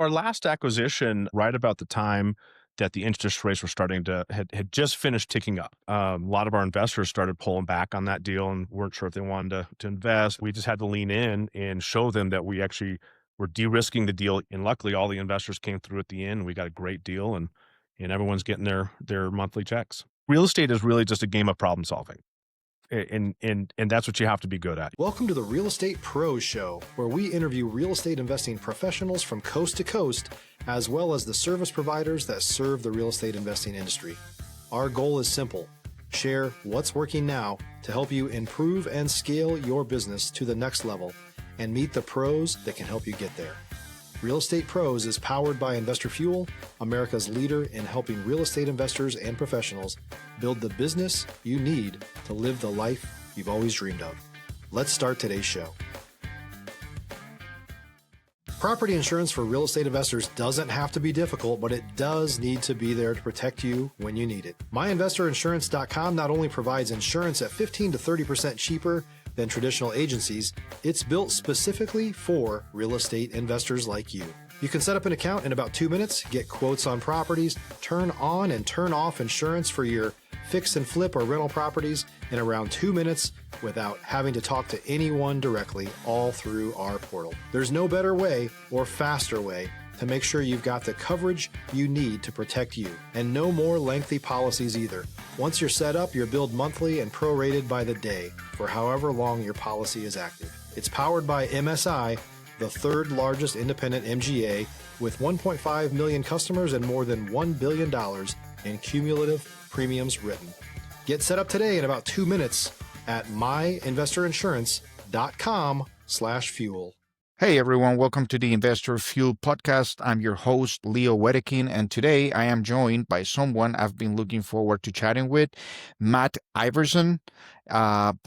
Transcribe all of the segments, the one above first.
Our last acquisition, right about the time that the interest rates were starting to had just finished ticking up. A lot of our investors started pulling back on that deal and weren't sure if they wanted to invest. We just had to lean in and show them that we actually were de-risking the deal. And luckily, all the investors came through at the end. We got a great deal, and everyone's getting their monthly checks. Real estate is really just a game of problem solving. And that's what you have to be good at. Welcome to the Real Estate Pros Show, where we interview real estate investing professionals from coast to coast, as well as the service providers that serve the real estate investing industry. Our goal is simple: share what's working now to help you improve and scale your business to the next level and meet the pros that can help you get there. Real Estate Pros is powered by Investor Fuel, America's leader in helping real estate investors and professionals build the business you need to live the life you've always dreamed of. Let's start today's show. Property insurance for real estate investors doesn't have to be difficult, but it does need to be there to protect you when you need it. MyInvestorInsurance.com not only provides insurance at 15 to 30% cheaper than traditional agencies, it's built specifically for real estate investors like you. You can set up an account in about 2 minutes, get quotes on properties, turn on and turn off insurance for your fix and flip or rental properties in around 2 minutes without having to talk to anyone directly, all through our portal. There's no better way or faster way to make sure you've got the coverage you need to protect you, and no more lengthy policies either. Once you're set up, you're billed monthly and prorated by the day for however long your policy is active. It's powered by MSI, the third largest independent MGA, with 1.5 million customers and more than $1 billion in cumulative premiums written. Get set up today in about 2 minutes at myinvestorinsurance.com/fuel. Hey everyone, welcome to the Investor Fuel podcast. I'm your host, Leo Wehdeking, and today I am joined by someone I've been looking forward to chatting with, Matt Iverson,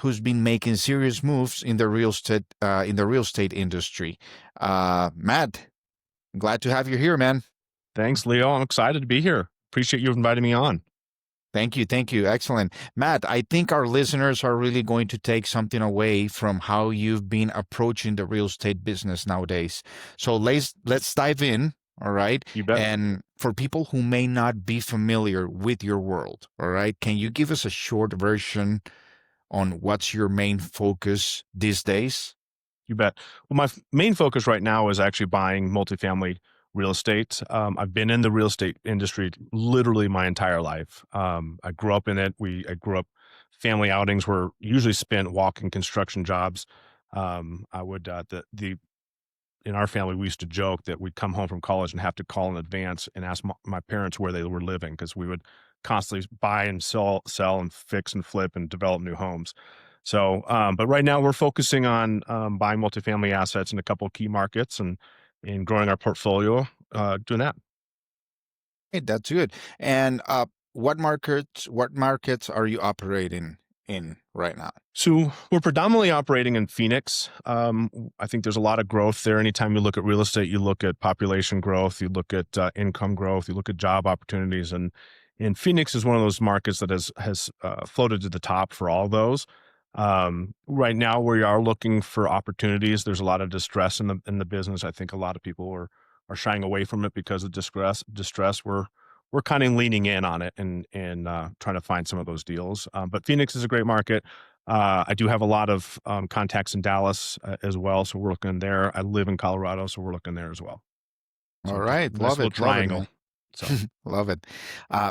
who's been making serious moves in the real estate industry. Matt, glad to have you here, man. Thanks, Leo. I'm excited to be here. Appreciate you inviting me on. Thank you. Excellent. Matt, I think our listeners are really going to take something away from how you've been approaching the real estate business nowadays. So let's dive in, all right? You bet. And for people who may not be familiar with your world, all right, can you give us a short version on what's your main focus these days? You bet. Well, my main focus right now is actually buying multifamily real estate. I've been in the real estate industry literally my entire life. I grew up in it. Family outings were usually spent walking construction jobs. In our family, we used to joke that we'd come home from college and have to call in advance and ask my parents where they were living, because we would constantly buy and sell and fix and flip and develop new homes. So, but right now we're focusing on buying multifamily assets in a couple of key markets and growing our portfolio, doing that. Hey, that's good. And what markets are you operating in right now? So we're predominantly operating in Phoenix. I think there's a lot of growth there. Anytime you look at real estate, you look at population growth, you look at income growth, you look at job opportunities, and Phoenix is one of those markets that has floated to the top for all those. Right now we are looking for opportunities. There's a lot of distress in the business. I think a lot of people are shying away from it because of distress. We're kind of leaning in on it and trying to find some of those deals. But Phoenix is a great market. I do have a lot of contacts in Dallas as well, so we're looking there. I live in Colorado, so we're looking there as well. So All right, love it. Triangle. So love it,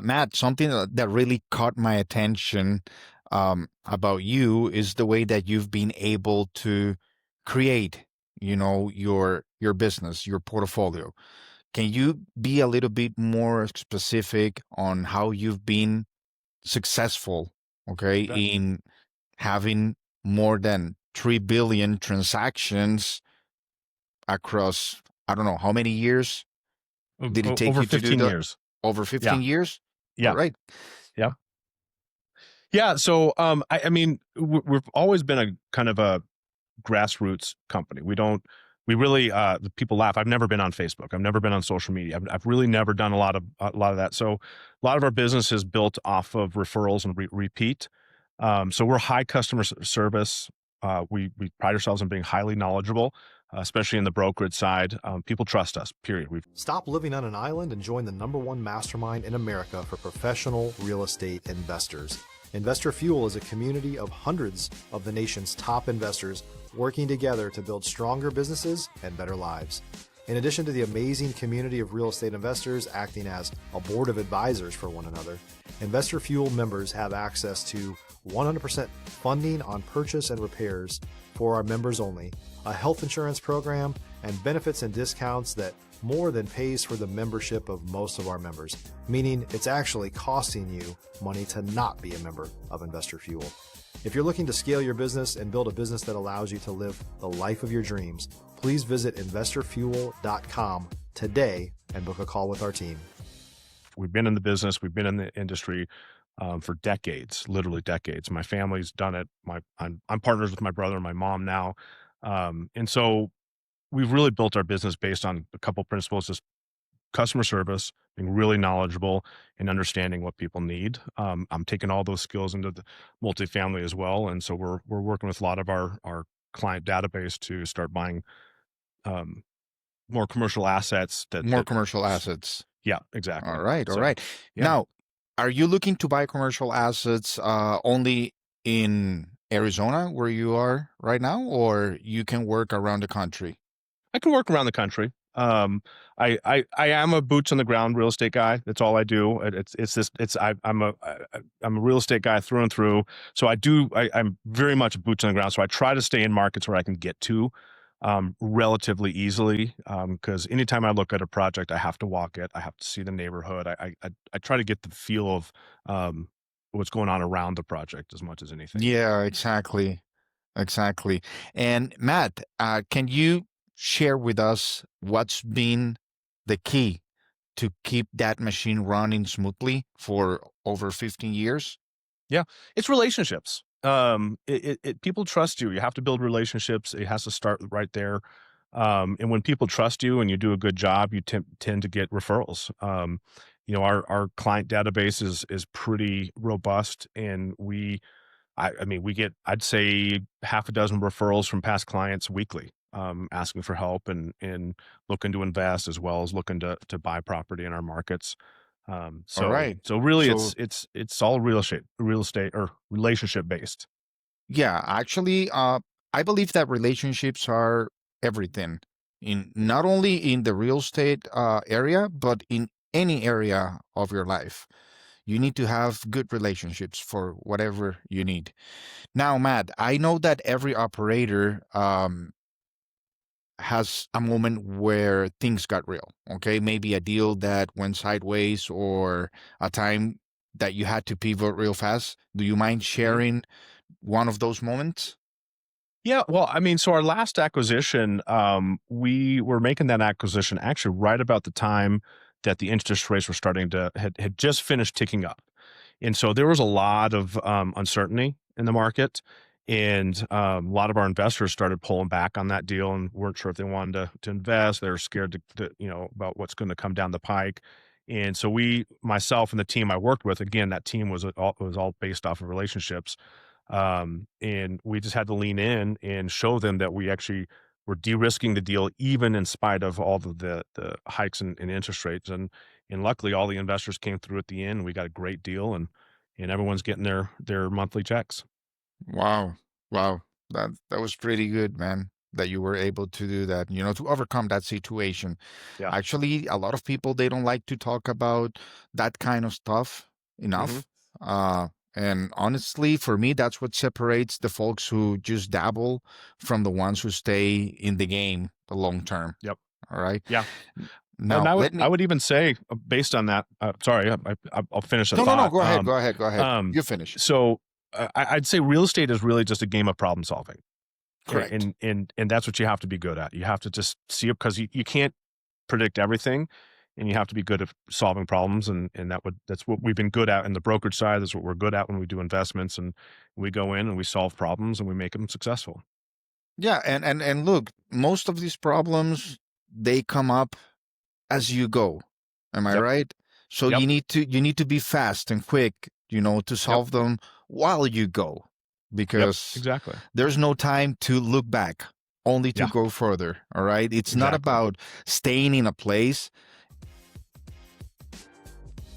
Matt. Something that really caught my attention about you is the way that you've been able to create, your business, your portfolio. Can you be a little bit more specific on how you've been successful, okay, in having more than 3 billion transactions across, I don't know, how many years did it take over you to 15 do that? years. Over 15 years? Yeah. All right. Yeah. Yeah. So, I mean, we've always been a kind of a grassroots company. The people laugh. I've never been on Facebook. I've never been on social media. I've really never done a lot of that. So a lot of our business is built off of referrals and repeat. So we're high customer service. We pride ourselves on being highly knowledgeable. especially in the brokerage side. People trust us, period. Stop living on an island and join the #1 mastermind in America for professional real estate investors. Investor Fuel is a community of hundreds of the nation's top investors working together to build stronger businesses and better lives. In addition to the amazing community of real estate investors acting as a board of advisors for one another, Investor Fuel members have access to 100% funding on purchase and repairs for our members only, a health insurance program, and benefits and discounts that more than pays for the membership of most of our members, meaning it's actually costing you money to not be a member of Investor Fuel. If you're looking to scale your business and build a business that allows you to live the life of your dreams, please visit investorfuel.com today and book a call with our team. We've been in the business, we've been in the industry for decades, literally decades. My family's done it. I'm partners with my brother and my mom now. And so we've really built our business based on a couple principles: just customer service, being really knowledgeable and understanding what people need. I'm taking all those skills into the multifamily as well. And so we're working with a lot of our client database to start buying more commercial assets. Commercial assets. Yeah, exactly. All right. So, yeah. Now, are you looking to buy commercial assets only in Arizona where you are right now, or you can work around the country? I can work around the country. I am a boots on the ground real estate guy. That's all I do. I'm a real estate guy through and through. So I'm very much a boots on the ground. So I try to stay in markets where I can get to relatively easily. Because anytime I look at a project, I have to walk it. I have to see the neighborhood. I try to get the feel of what's going on around the project as much as anything. Yeah, exactly. And Matt, can you share with us what's been the key to keep that machine running smoothly for over 15 years? Yeah, it's relationships. People trust you. You have to build relationships. It has to start right there. And when people trust you and you do a good job, you tend to get referrals. Our client database is pretty robust, and we get, I'd say, half a dozen referrals from past clients weekly, asking for help and looking to invest, as well as looking to buy property in our markets. All right. So really, So it's all real estate or relationship based. yeah, actually, I believe that relationships are everything in not only in the real estate area, but in any area of your life. You need to have good relationships for whatever you need. Now, Matt, I know that every operator has a moment where things got real. Okay, maybe a deal that went sideways or a time that you had to pivot real fast. Do you mind sharing one of those moments? Yeah, well, so our last acquisition, we were making that acquisition actually right about the time that the interest rates were starting to had just finished ticking up, and so there was a lot of uncertainty in the market, and a lot of our investors started pulling back on that deal and weren't sure if they wanted to invest. They were scared about what's going to come down the pike, and so myself and the team I worked with, again, that team was all based off of relationships. And we just had to lean in and show them that we actually were de-risking the deal, even in spite of all the hikes in interest rates. And luckily, all the investors came through at the end. We got a great deal, and everyone's getting their monthly checks. Wow. That was pretty good, man, that you were able to do that, to overcome that situation. Yeah. Actually, a lot of people, they don't like to talk about that kind of stuff enough. And honestly, for me, that's what separates the folks who just dabble from the ones who stay in the game the long term. Yep. All right. Yeah. Now, I would even say, based on that, sorry, I'll finish the thought. No, go ahead. You finish. So I'd say real estate is really just a game of problem solving. Correct. And that's what you have to be good at. You have to just see it, because you can't predict everything, and you have to be good at solving problems. And that's what we've been good at in the brokerage side. That's what we're good at when we do investments, and we go in and we solve problems and we make them successful. Yeah. And look, most of these problems, they come up as you go. Am I right? So you need to be fast and quick, to solve them while you go, because exactly, there's no time to look back. only to Yeah, go further. All right. It's not exactly. about staying in a place.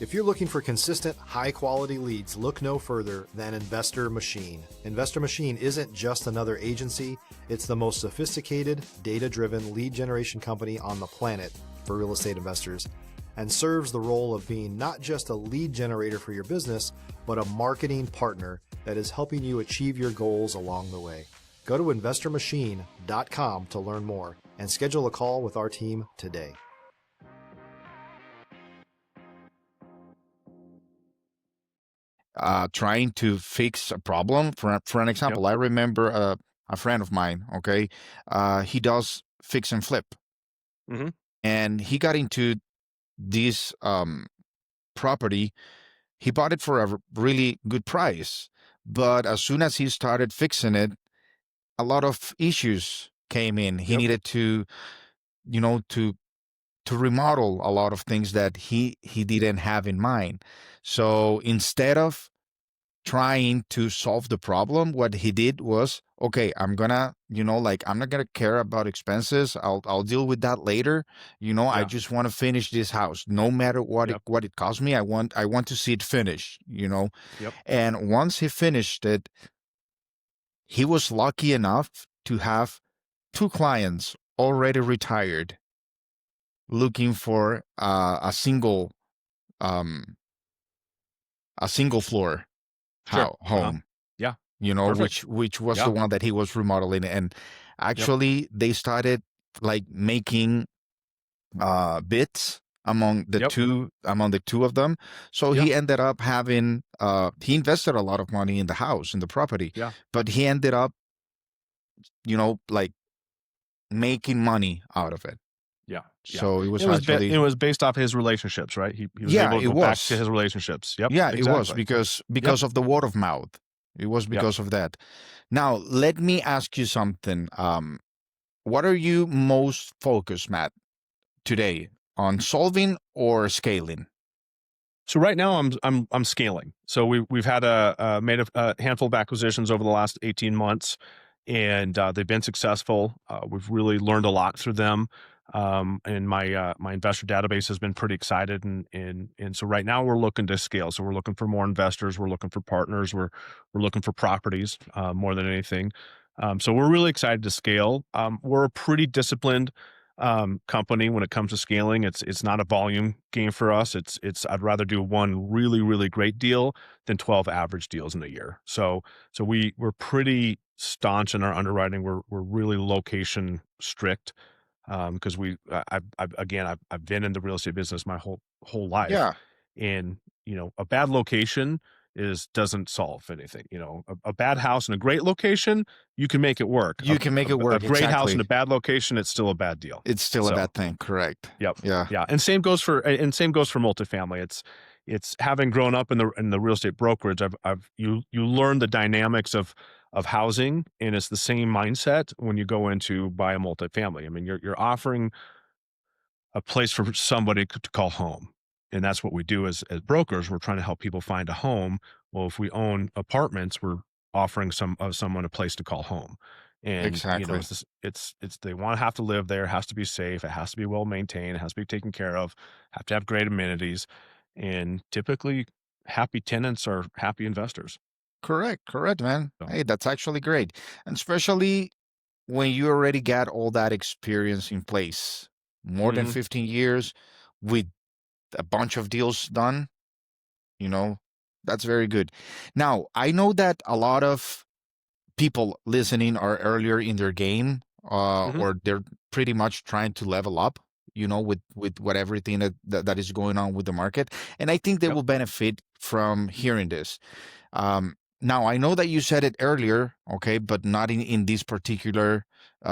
If you're looking for consistent, high-quality leads, look no further than Investor Machine. Investor Machine isn't just another agency, it's the most sophisticated, data-driven lead generation company on the planet for real estate investors, and serves the role of being not just a lead generator for your business, but a marketing partner that is helping you achieve your goals along the way. Go to investormachine.com to learn more and schedule a call with our team today. Trying to fix a problem. For an Yep. example, I remember a friend of mine. Okay, he does fix and flip, Hmm. and he got into this property. He bought it for a really good price, but as soon as he started fixing it, a lot of issues came in. He Yep. needed to, you know, to remodel a lot of things that he didn't have in mind. So instead of trying to solve the problem, what he did was, okay, I'm gonna, like, I'm not gonna care about expenses. I'll deal with that later. I Yeah. just want to finish this house, no matter Yep. what it cost me. I want to see it finished. Yep. And once he finished it, he was lucky enough to have two clients already retired looking for um a single floor Sure. home, Yeah. Perfect. which was the Yeah. one that he was remodeling. And Yep. actually they started like making bids Yep. among the two of them. So Yeah. he ended up having he invested a lot of money in the house, in the property, Yeah. but he ended up, like making money out of it. Yeah. Yeah. So it was It actually, was based off his relationships, right? He was yeah, able to it go back to was. his relationships. Yep. Yeah, it was Exactly. Yep. because of the word of mouth. It was Yep. because of that. Now, let me ask you something. What are you most focused, Matt, today, on solving or scaling? So right now I'm scaling. So we've had made a handful of acquisitions over the last 18 months, and they've been successful. We've really learned a lot through them. And my investor database has been pretty excited, and so right now we're looking to scale. So we're looking for more investors, we're looking for partners, we're looking for properties more than anything. So we're really excited to scale. We're a pretty disciplined company when it comes to scaling. It's not a volume game for us. I'd rather do one really, really great deal than 12 average deals in a year. So we're pretty staunch in our underwriting. We're really location strict, because I've been in the real estate business my whole life, Yeah, and a bad location doesn't solve anything. A bad house in a great location, you can make it work. you can make it A work. great house in Exactly. a bad location, it's still a bad deal. It's still a So bad thing. Correct. yep. Yeah. Yeah. And same goes for multifamily. It's having grown up in the real estate brokerage, you learn the dynamics of housing, and it's the same mindset when you go into buy a multifamily. I mean, you're offering a place for somebody to call home. And that's what we do as brokers. We're trying to help people find a home. Well, if we own apartments, we're offering someone a place to call home. And Exactly. it's they want to have to live there. It has to be safe. It has to be well maintained. It has to be taken care of. Have to have great amenities. And typically, happy tenants are happy investors. Correct, man. So, Hey, that's actually great. And especially when you already got all that experience in place, more than mhm. 15 years with a bunch of deals done, you know, that's very good. Now, I know that a lot of people listening are earlier in their game, Mhm. or they're pretty much trying to level up, with what everything that is going on with the market. And I think they Yep. will benefit from hearing this. Now, I know that you said it earlier, okay, but not in this particular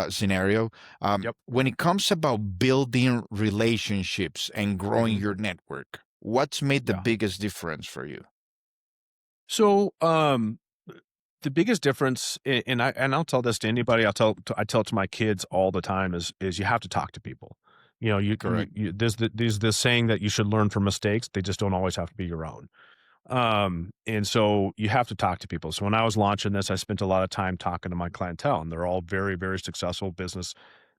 scenario. Yep. When it comes about building relationships and growing Mhm. your network, what's made the Yeah. biggest difference for you? So, the biggest difference, and I'll tell this to anybody. I tell it to my kids all the time is you have to talk to people. Correct. There's this saying that you should learn from mistakes. They just don't always have to be your own. And so you have to talk to people. So when I was launching this, I spent a lot of time talking to my clientele, and they're all very, very successful business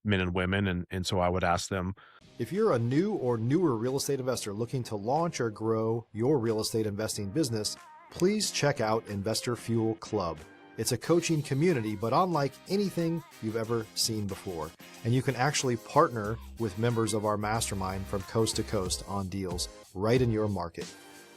men and women. And so I would ask them, If you're a new or newer real estate investor looking to launch or grow your real estate investing business, please check out Investor Fuel Club. It's a coaching community, but unlike anything you've ever seen before. And you can actually partner with members of our mastermind from coast to coast on deals right in your market.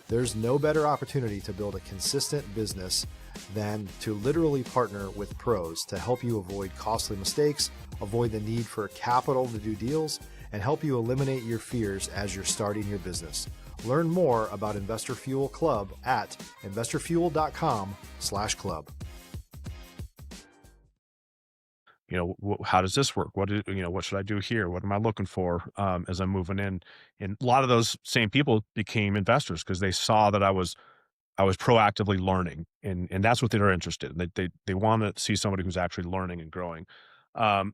There's no better opportunity to build a consistent business than to literally partner with pros to help you avoid costly mistakes, avoid the need for capital to do deals, and help you eliminate your fears as you're starting your business. Learn more about Investor Fuel Club at investorfuel.com/club. How does this work? What should I do here? What am I looking for as I'm moving in? And a lot of those same people became investors because they saw that I was proactively learning, and that's what they're interested in. They want to see somebody who's actually learning and growing.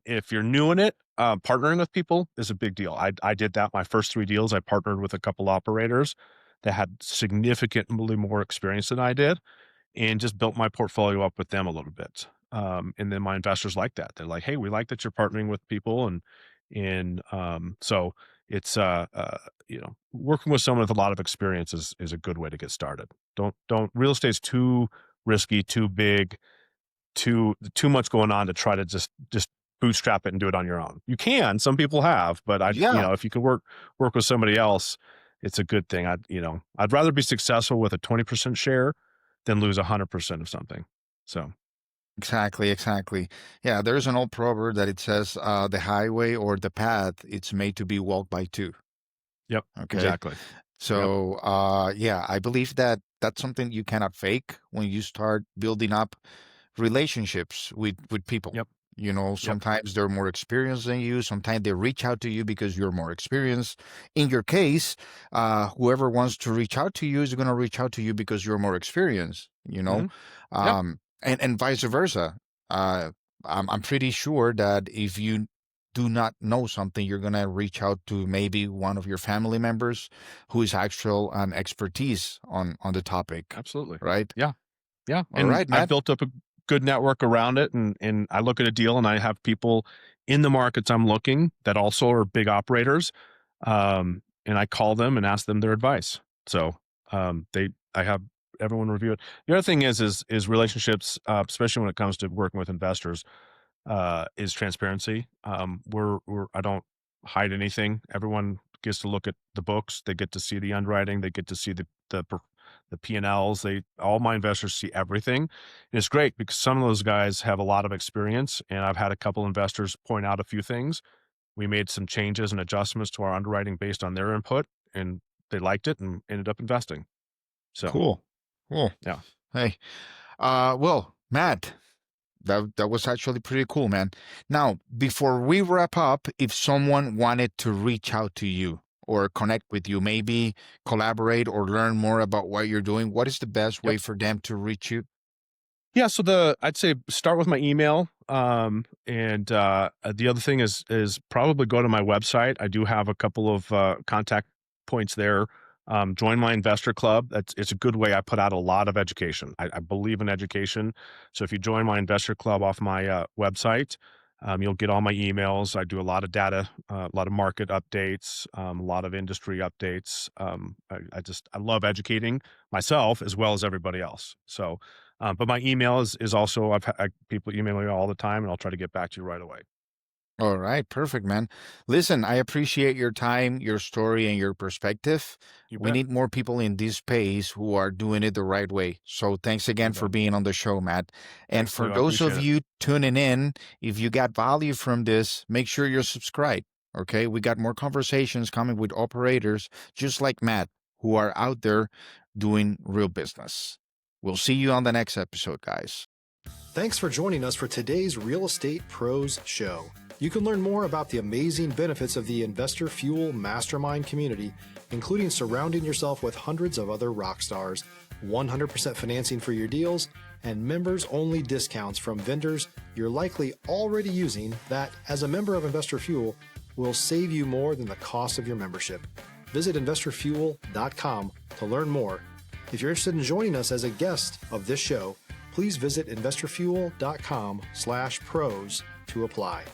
If you're new in it, partnering with people is a big deal. I did that my first 3 deals. I partnered with a couple operators that had significantly more experience than I did, and just built my portfolio up with them a little bit. And then my investors like that. They're like, "Hey, we like that you're partnering with people," and so it's working with someone with a lot of experience is a good way to get started. Don't real estate's too risky, too big, too much going on to try to just bootstrap it and do it on your own. You can, some people have, but Yeah, if you could work with somebody else, it's a good thing. I'd rather be successful with a 20% share than lose 100% of something. So, exactly. Yeah, there's an old proverb that it says, the highway or the path, it's made to be walked by two. yep, Okay. exactly. Yep, So, yeah, I believe that that's something you cannot fake when you start building up relationships with people. yep, yep, Sometimes they're more experienced than you. Sometimes they reach out to you because you're more experienced. In your case, whoever wants to reach out to you is going to reach out to you because you're more experienced. hmm yep, And vice versa. Uh, I'm pretty sure that if you do not know something, you're going to reach out to maybe one of your family members who is actual an expertise on the topic, absolutely. right? Yeah. Yeah, All and right, I've Matt. built up a good network around it, and I look at a deal, and I have people in the markets I'm looking that also are big operators, and I call them and ask them their advice. So, I have everyone review it. The other thing is relationships, especially when it comes to working with investors, is transparency. I don't hide anything. Everyone gets to look at the books. They get to see the underwriting. They get to see the P&Ls. All my investors see everything. And it's great because some of those guys have a lot of experience, and I've had a couple investors point out a few things. We made some changes and adjustments to our underwriting based on their input, and they liked it and ended up investing. So, Cool. Cool. yeah. Hey, well, Matt, that was actually pretty cool, man. Now, before we wrap up, if someone wanted to reach out to you or connect with you, maybe collaborate or learn more about what you're doing, what is the best way Yep. for them to reach you? Yeah, so I'd say start with my email, and the other thing is probably go to my website. I do have a couple of contact points there. Join my investor club. It's a good way. I put out a lot of education. I believe in education. So if you join my investor club off my website, you'll get all my emails. I do a lot of data, a lot of market updates, a lot of industry updates. I love educating myself as well as everybody else. So. But my email is also, people email me all the time, and I'll try to get back to you right away. All right, perfect, man. Listen, I appreciate your time, your story, and your perspective. You We bet. need more people in this space who are doing it the right way. So thanks again You for bet. being on the show, Matt. And Thanks, for Leo. I those of appreciate it. you tuning in, if you got value from this, make sure you're subscribed. Okay, we got more conversations coming with operators just like Matt who are out there doing real business. We'll see you on the next episode, guys. Thanks for joining us for today's Real Estate Pros Show. You can learn more about the amazing benefits of the Investor Fuel Mastermind community, including surrounding yourself with hundreds of other rock stars, 100% financing for your deals, and members-only discounts from vendors you're likely already using that, as a member of Investor Fuel, will save you more than the cost of your membership. Visit investorfuel.com to learn more. If you're interested in joining us as a guest of this show, please visit investorfuel.com/pros to apply.